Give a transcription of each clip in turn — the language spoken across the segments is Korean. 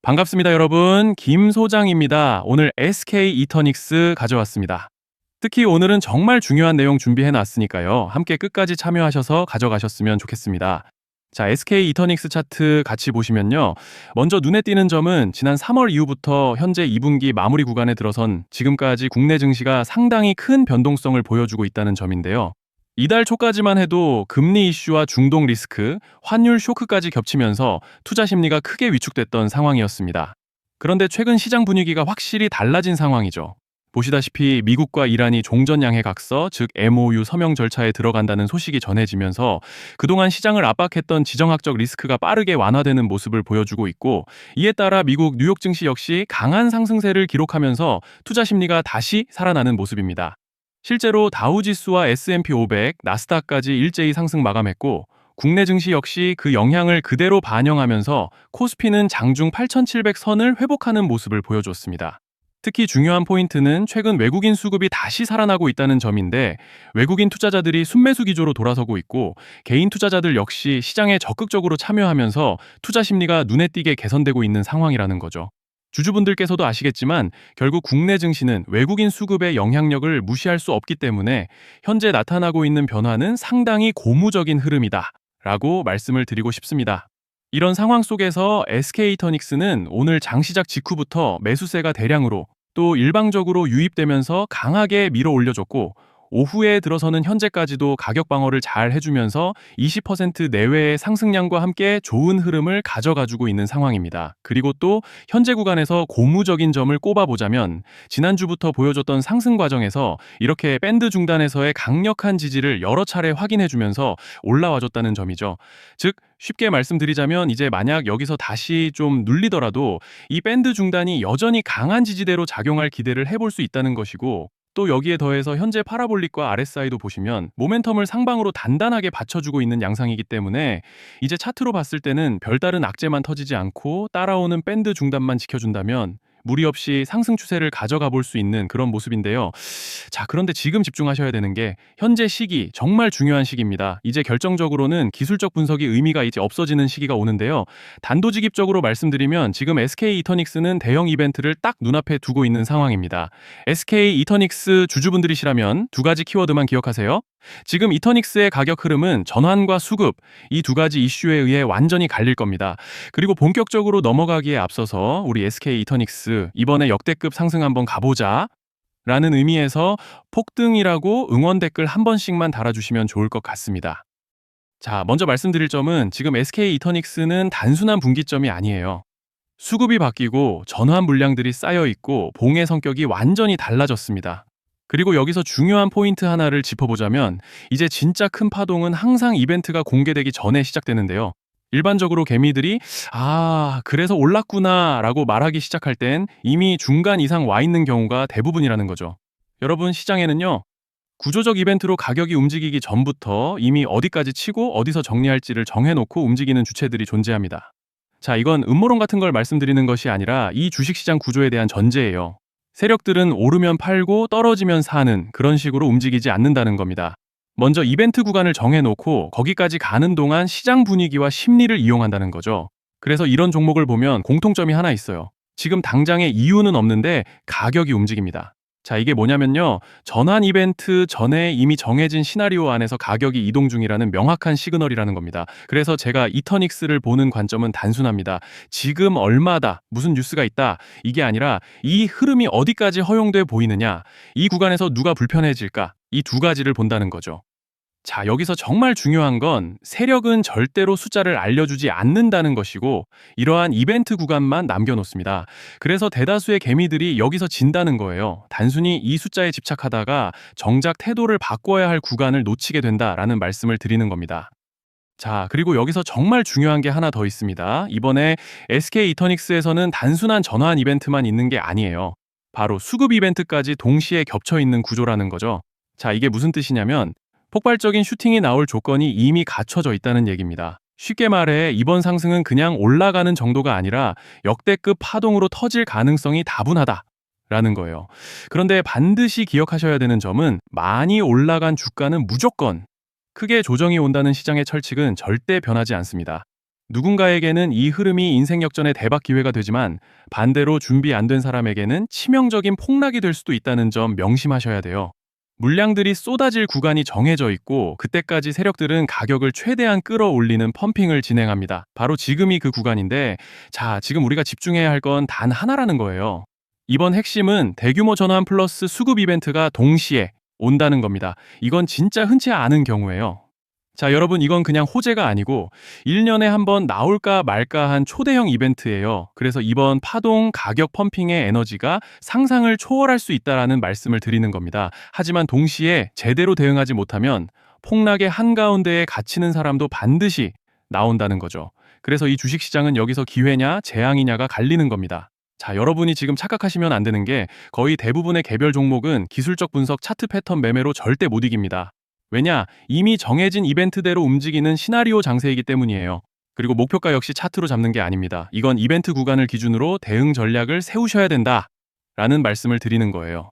반갑습니다, 여러분. 김 소장입니다. 오늘 SK 이터닉스 가져왔습니다. 특히 오늘은 정말 중요한 내용 준비해 놨으니까요. 함께 끝까지 참여하셔서 가져가셨으면 좋겠습니다. 자, SK 이터닉스 차트 같이 보시면요. 먼저 눈에 띄는 점은 지난 3월 이후부터 현재 2분기 마무리 구간에 들어선 지금까지 국내 증시가 상당히 큰 변동성을 보여주고 있다는 점인데요. 이달 초까지만 해도 금리 이슈와 중동 리스크, 환율 쇼크까지 겹치면서 투자 심리가 크게 위축됐던 상황이었습니다. 그런데 최근 시장 분위기가 확실히 달라진 상황이죠. 보시다시피 미국과 이란이 종전양해 각서, 즉 MOU 서명 절차에 들어간다는 소식이 전해지면서 그동안 시장을 압박했던 지정학적 리스크가 빠르게 완화되는 모습을 보여주고 있고, 이에 따라 미국 뉴욕 증시 역시 강한 상승세를 기록하면서 투자 심리가 다시 살아나는 모습입니다. 실제로 다우지수와 S&P 500, 나스닥까지 일제히 상승 마감했고, 국내 증시 역시 그 영향을 그대로 반영하면서 코스피는 장중 8,700선을 회복하는 모습을 보여줬습니다. 특히 중요한 포인트는 최근 외국인 수급이 다시 살아나고 있다는 점인데, 외국인 투자자들이 순매수 기조로 돌아서고 있고, 개인 투자자들 역시 시장에 적극적으로 참여하면서 투자 심리가 눈에 띄게 개선되고 있는 상황이라는 거죠. 주주분들께서도 아시겠지만 결국 국내 증시는 외국인 수급의 영향력을 무시할 수 없기 때문에 현재 나타나고 있는 변화는 상당히 고무적인 흐름이다 라고 말씀을 드리고 싶습니다. 이런 상황 속에서 SK이터닉스는 오늘 장시작 직후부터 매수세가 대량으로 또 일방적으로 유입되면서 강하게 밀어 올려줬고, 오후에 들어서는 현재까지도 가격 방어를 잘 해주면서 20% 내외의 상승량과 함께 좋은 흐름을 가져가주고 있는 상황입니다. 그리고 또 현재 구간에서 고무적인 점을 꼽아보자면 지난주부터 보여줬던 상승 과정에서 이렇게 밴드 중단에서의 강력한 지지를 여러 차례 확인해주면서 올라와줬다는 점이죠. 즉 쉽게 말씀드리자면 이제 만약 여기서 다시 좀 눌리더라도 이 밴드 중단이 여전히 강한 지지대로 작용할 기대를 해볼 수 있다는 것이고, 또 여기에 더해서 현재 파라볼릭과 RSI도 보시면 모멘텀을 상방으로 단단하게 받쳐주고 있는 양상이기 때문에 이제 차트로 봤을 때는 별다른 악재만 터지지 않고 따라오는 밴드 중단만 지켜준다면 무리 없이 상승 추세를 가져가 볼 수 있는 그런 모습인데요. 자, 그런데 지금 집중하셔야 되는 게 현재 시기, 정말 중요한 시기입니다. 이제 결정적으로는 기술적 분석이 의미가 이제 없어지는 시기가 오는데요. 단도직입적으로 말씀드리면 지금 SK 이터닉스는 대형 이벤트를 딱 눈앞에 두고 있는 상황입니다. SK 이터닉스 주주분들이시라면 두 가지 키워드만 기억하세요. 지금 이터닉스의 가격 흐름은 전환과 수급, 이 두 가지 이슈에 의해 완전히 갈릴 겁니다. 그리고 본격적으로 넘어가기에 앞서서 우리 SK 이터닉스 이번에 역대급 상승 한번 가보자 라는 의미에서 폭등이라고 응원 댓글 한 번씩만 달아주시면 좋을 것 같습니다. 자, 먼저 말씀드릴 점은 지금 SK 이터닉스는 단순한 분기점이 아니에요. 수급이 바뀌고 전환 물량들이 쌓여 있고 봉의 성격이 완전히 달라졌습니다. 그리고 여기서 중요한 포인트 하나를 짚어보자면 이제 진짜 큰 파동은 항상 이벤트가 공개되기 전에 시작되는데요. 일반적으로 개미들이 그래서 올랐구나 라고 말하기 시작할 땐 이미 중간 이상 와 있는 경우가 대부분이라는 거죠. 여러분, 시장에는요, 구조적 이벤트로 가격이 움직이기 전부터 이미 어디까지 치고 어디서 정리할지를 정해놓고 움직이는 주체들이 존재합니다. 자, 이건 음모론 같은 걸 말씀드리는 것이 아니라 이 주식시장 구조에 대한 전제예요. 세력들은 오르면 팔고 떨어지면 사는 그런 식으로 움직이지 않는다는 겁니다. 먼저 이벤트 구간을 정해놓고 거기까지 가는 동안 시장 분위기와 심리를 이용한다는 거죠. 그래서 이런 종목을 보면 공통점이 하나 있어요. 지금 당장의 이유는 없는데 가격이 움직입니다. 자, 이게 뭐냐면요, 전환 이벤트 전에 이미 정해진 시나리오 안에서 가격이 이동 중이라는 명확한 시그널이라는 겁니다. 그래서 제가 이터닉스를 보는 관점은 단순합니다. 지금 얼마다, 무슨 뉴스가 있다, 이게 아니라 이 흐름이 어디까지 허용돼 보이느냐, 이 구간에서 누가 불편해질까, 이 두 가지를 본다는 거죠. 자, 여기서 정말 중요한 건 세력은 절대로 숫자를 알려주지 않는다는 것이고, 이러한 이벤트 구간만 남겨놓습니다. 그래서 대다수의 개미들이 여기서 진다는 거예요. 단순히 이 숫자에 집착하다가 정작 태도를 바꿔야 할 구간을 놓치게 된다라는 말씀을 드리는 겁니다. 자, 그리고 여기서 정말 중요한 게 하나 더 있습니다. 이번에 SK 이터닉스에서는 단순한 전환 이벤트만 있는 게 아니에요. 바로 수급 이벤트까지 동시에 겹쳐 있는 구조라는 거죠. 자, 이게 무슨 뜻이냐면 폭발적인 슈팅이 나올 조건이 이미 갖춰져 있다는 얘기입니다. 쉽게 말해 이번 상승은 그냥 올라가는 정도가 아니라 역대급 파동으로 터질 가능성이 다분하다라는 거예요. 그런데 반드시 기억하셔야 되는 점은 많이 올라간 주가는 무조건 크게 조정이 온다는 시장의 철칙은 절대 변하지 않습니다. 누군가에게는 이 흐름이 인생 역전의 대박 기회가 되지만 반대로 준비 안 된 사람에게는 치명적인 폭락이 될 수도 있다는 점 명심하셔야 돼요. 물량들이 쏟아질 구간이 정해져 있고 그때까지 세력들은 가격을 최대한 끌어올리는 펌핑을 진행합니다. 바로 지금이 그 구간인데 자, 지금 우리가 집중해야 할 건 단 하나라는 거예요. 이번 핵심은 대규모 전환 플러스 수급 이벤트가 동시에 온다는 겁니다. 이건 진짜 흔치 않은 경우예요. 자, 여러분, 이건 그냥 호재가 아니고 1년에 한 번 나올까 말까 한 초대형 이벤트예요. 그래서 이번 파동 가격 펌핑의 에너지가 상상을 초월할 수 있다라는 말씀을 드리는 겁니다. 하지만 동시에 제대로 대응하지 못하면 폭락의 한가운데에 갇히는 사람도 반드시 나온다는 거죠. 그래서 이 주식시장은 여기서 기회냐 재앙이냐가 갈리는 겁니다. 자, 여러분이 지금 착각하시면 안 되는 게 거의 대부분의 개별 종목은 기술적 분석 차트 패턴 매매로 절대 못 이깁니다. 왜냐? 이미 정해진 이벤트대로 움직이는 시나리오 장세이기 때문이에요. 그리고 목표가 역시 차트로 잡는 게 아닙니다. 이건 이벤트 구간을 기준으로 대응 전략을 세우셔야 된다 라는 말씀을 드리는 거예요.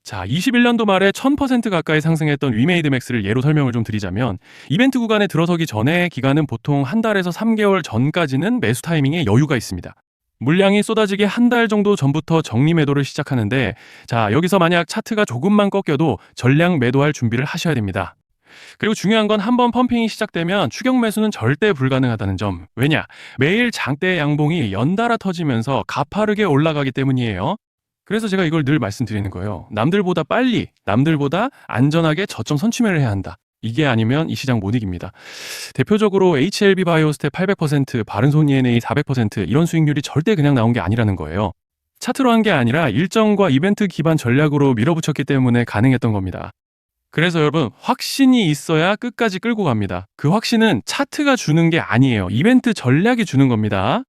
자, 21년도 말에 1000% 가까이 상승했던 위메이드맥스를 예로 설명을 좀 드리자면 이벤트 구간에 들어서기 전에 기간은 보통 한 달에서 3개월 전까지는 매수 타이밍에 여유가 있습니다. 물량이 쏟아지기 한 달 정도 전부터 정리 매도를 시작하는데 자, 여기서 만약 차트가 조금만 꺾여도 전량 매도할 준비를 하셔야 됩니다. 그리고 중요한 건 한번 펌핑이 시작되면 추격 매수는 절대 불가능하다는 점. 왜냐? 매일 장대 양봉이 연달아 터지면서 가파르게 올라가기 때문이에요. 그래서 제가 이걸 늘 말씀드리는 거예요. 남들보다 빨리, 남들보다 안전하게 저점 선취매를 해야 한다. 이게 아니면 이 시장 못 이깁니다. 대표적으로 HLB 바이오스텝 800%, 바른손 ENA 400% 이런 수익률이 절대 그냥 나온 게 아니라는 거예요. 차트로 한 게 아니라 일정과 이벤트 기반 전략으로 밀어붙였기 때문에 가능했던 겁니다. 그래서 여러분, 확신이 있어야 끝까지 끌고 갑니다. 그 확신은 차트가 주는 게 아니에요. 이벤트 전략이 주는 겁니다.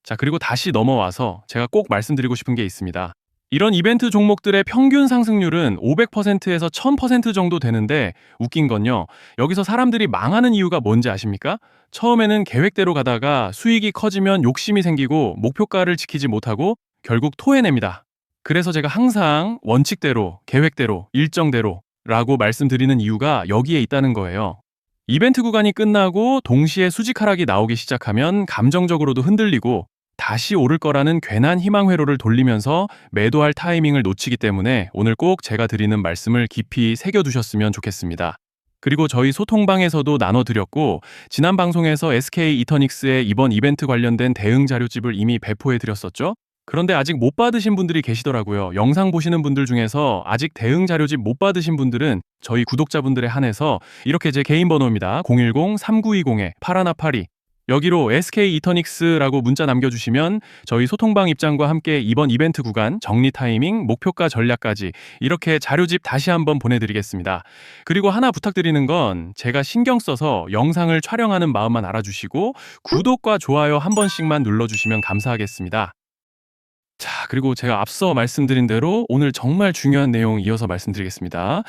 자, 그리고 다시 넘어와서 제가 꼭 말씀드리고 싶은 게 있습니다. 이런 이벤트 종목들의 평균 상승률은 500%에서 1000% 정도 되는데 웃긴 건요. 여기서 사람들이 망하는 이유가 뭔지 아십니까? 처음에는 계획대로 가다가 수익이 커지면 욕심이 생기고 목표가를 지키지 못하고 결국 토해냅니다. 그래서 제가 항상 원칙대로, 계획대로, 일정대로 라고 말씀드리는 이유가 여기에 있다는 거예요. 이벤트 구간이 끝나고 동시에 수직 하락이 나오기 시작하면 감정적으로도 흔들리고 다시 오를 거라는 괜한 희망 회로를 돌리면서 매도할 타이밍을 놓치기 때문에 오늘 꼭 제가 드리는 말씀을 깊이 새겨두셨으면 좋겠습니다. 그리고 저희 소통방에서도 나눠드렸고 지난 방송에서 SK 이터닉스의 이번 이벤트 관련된 대응 자료집을 이미 배포해드렸었죠. 그런데 아직 못 받으신 분들이 계시더라고요. 영상 보시는 분들 중에서 아직 대응 자료집 못 받으신 분들은 저희 구독자분들에 한해서 이렇게 제 개인 번호입니다. 010-3920-8182 여기로 SK 이터닉스라고 문자 남겨주시면 저희 소통방 입장과 함께 이번 이벤트 구간, 정리 타이밍, 목표가 전략까지 이렇게 자료집 다시 한번 보내드리겠습니다. 그리고 하나 부탁드리는 건 제가 신경 써서 영상을 촬영하는 마음만 알아주시고 구독과 좋아요 한 번씩만 눌러주시면 감사하겠습니다. 자, 그리고 제가 앞서 말씀드린 대로 오늘 정말 중요한 내용 이어서 말씀드리겠습니다.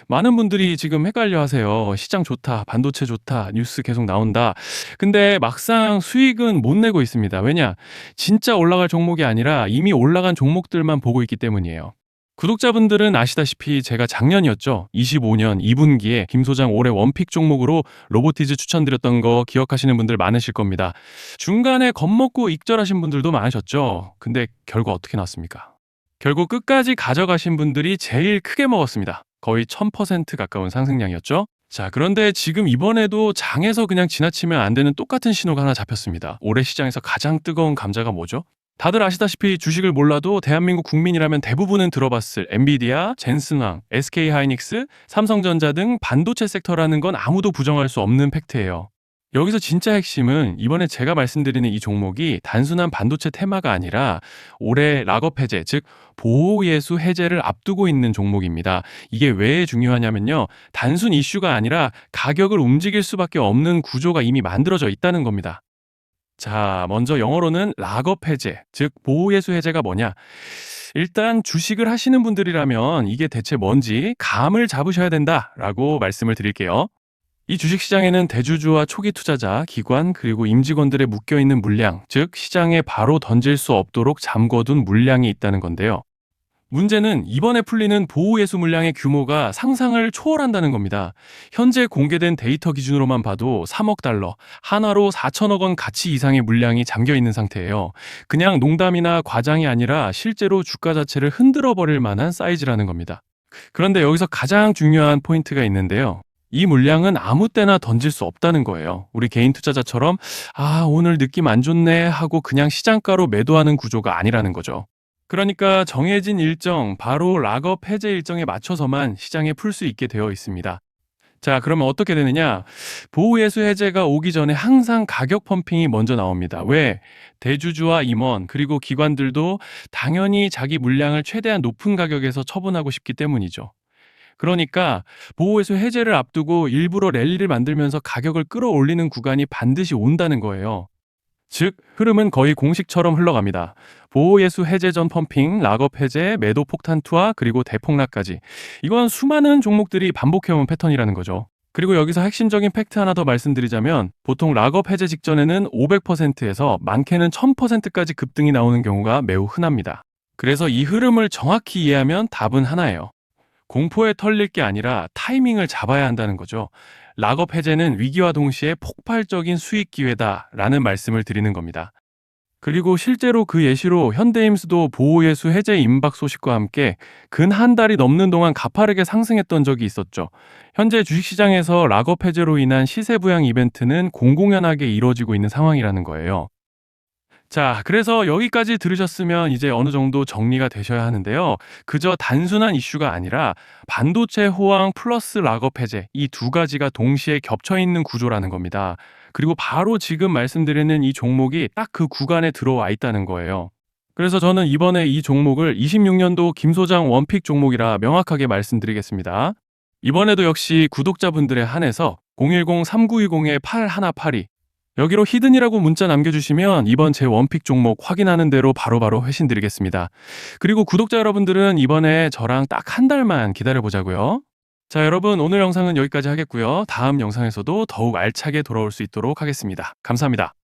많은 분들이 지금 헷갈려 하세요. 시장 좋다, 반도체 좋다, 뉴스 계속 나온다. 근데 막상 수익은 못 내고 있습니다. 왜냐? 진짜 올라갈 종목이 아니라 이미 올라간 종목들만 보고 있기 때문이에요. 구독자분들은 아시다시피 제가 작년이었죠. 25년 2분기에 김 소장 올해 원픽 종목으로 로보티즈 추천드렸던 거 기억하시는 분들 많으실 겁니다. 중간에 겁먹고 익절하신 분들도 많으셨죠. 근데 결과 어떻게 나왔습니까? 결국 끝까지 가져가신 분들이 제일 크게 먹었습니다. 거의 1000% 가까운 상승량이었죠. 자, 그런데 지금 이번에도 장에서 그냥 지나치면 안 되는 똑같은 신호가 하나 잡혔습니다. 올해 시장에서 가장 뜨거운 감자가 뭐죠? 다들 아시다시피 주식을 몰라도 대한민국 국민이라면 대부분은 들어봤을 엔비디아, 젠슨왕, SK하이닉스, 삼성전자 등 반도체 섹터라는 건 아무도 부정할 수 없는 팩트예요. 여기서 진짜 핵심은 이번에 제가 말씀드리는 이 종목이 단순한 반도체 테마가 아니라 올해 락업 해제, 즉 보호예수 해제를 앞두고 있는 종목입니다. 이게 왜 중요하냐면요. 단순 이슈가 아니라 가격을 움직일 수밖에 없는 구조가 이미 만들어져 있다는 겁니다. 자, 먼저 영어로는 락업 해제, 즉 보호예수 해제가 뭐냐? 일단 주식을 하시는 분들이라면 이게 대체 뭔지 감을 잡으셔야 된다라고 말씀을 드릴게요. 이 주식시장에는 대주주와 초기 투자자, 기관, 그리고 임직원들의 묶여있는 물량, 즉 시장에 바로 던질 수 없도록 잠궈둔 물량이 있다는 건데요. 문제는 이번에 풀리는 보호예수 물량의 규모가 상상을 초월한다는 겁니다. 현재 공개된 데이터 기준으로만 봐도 3억 달러, 한화로 4천억 원 가치 이상의 물량이 잠겨 있는 상태예요. 그냥 농담이나 과장이 아니라 실제로 주가 자체를 흔들어 버릴 만한 사이즈라는 겁니다. 그런데 여기서 가장 중요한 포인트가 있는데요. 이 물량은 아무 때나 던질 수 없다는 거예요. 우리 개인 투자자처럼 오늘 느낌 안 좋네 하고 그냥 시장가로 매도하는 구조가 아니라는 거죠. 그러니까 정해진 일정, 바로 락업 해제 일정에 맞춰서만 시장에 풀 수 있게 되어 있습니다. 자, 그러면 어떻게 되느냐? 보호예수 해제가 오기 전에 항상 가격 펌핑이 먼저 나옵니다. 왜? 대주주와 임원, 그리고 기관들도 당연히 자기 물량을 최대한 높은 가격에서 처분하고 싶기 때문이죠. 그러니까 보호예수 해제를 앞두고 일부러 랠리를 만들면서 가격을 끌어올리는 구간이 반드시 온다는 거예요. 즉, 흐름은 거의 공식처럼 흘러갑니다. 보호예수 해제 전 펌핑, 락업 해제, 매도 폭탄 투하, 그리고 대폭락까지. 이건 수많은 종목들이 반복해온 패턴이라는 거죠. 그리고 여기서 핵심적인 팩트 하나 더 말씀드리자면 보통 락업 해제 직전에는 500%에서 많게는 1000%까지 급등이 나오는 경우가 매우 흔합니다. 그래서 이 흐름을 정확히 이해하면 답은 하나예요. 공포에 털릴 게 아니라 타이밍을 잡아야 한다는 거죠. 락업 해제는 위기와 동시에 폭발적인 수익 기회다라는 말씀을 드리는 겁니다. 그리고 실제로 그 예시로 현대임수도 보호예수 해제 임박 소식과 함께 근 한 달이 넘는 동안 가파르게 상승했던 적이 있었죠. 현재 주식시장에서 락업 해제로 인한 시세 부양 이벤트는 공공연하게 이루어지고 있는 상황이라는 거예요. 자, 그래서 여기까지 들으셨으면 이제 어느 정도 정리가 되셔야 하는데요. 그저 단순한 이슈가 아니라 반도체 호황 플러스 락업 해제 이 두 가지가 동시에 겹쳐 있는 구조라는 겁니다. 그리고 바로 지금 말씀드리는 이 종목이 딱 그 구간에 들어와 있다는 거예요. 그래서 저는 이번에 이 종목을 26년도 김 소장 원픽 종목이라 명확하게 말씀드리겠습니다. 이번에도 역시 구독자분들에 한해서 010-3920-8182 여기로 히든이라고 문자 남겨주시면 이번 제 원픽 종목 확인하는 대로 바로바로 회신 드리겠습니다. 그리고 구독자 여러분들은 이번에 저랑 딱 한 달만 기다려보자고요. 자, 여러분 오늘 영상은 여기까지 하겠고요. 다음 영상에서도 더욱 알차게 돌아올 수 있도록 하겠습니다. 감사합니다.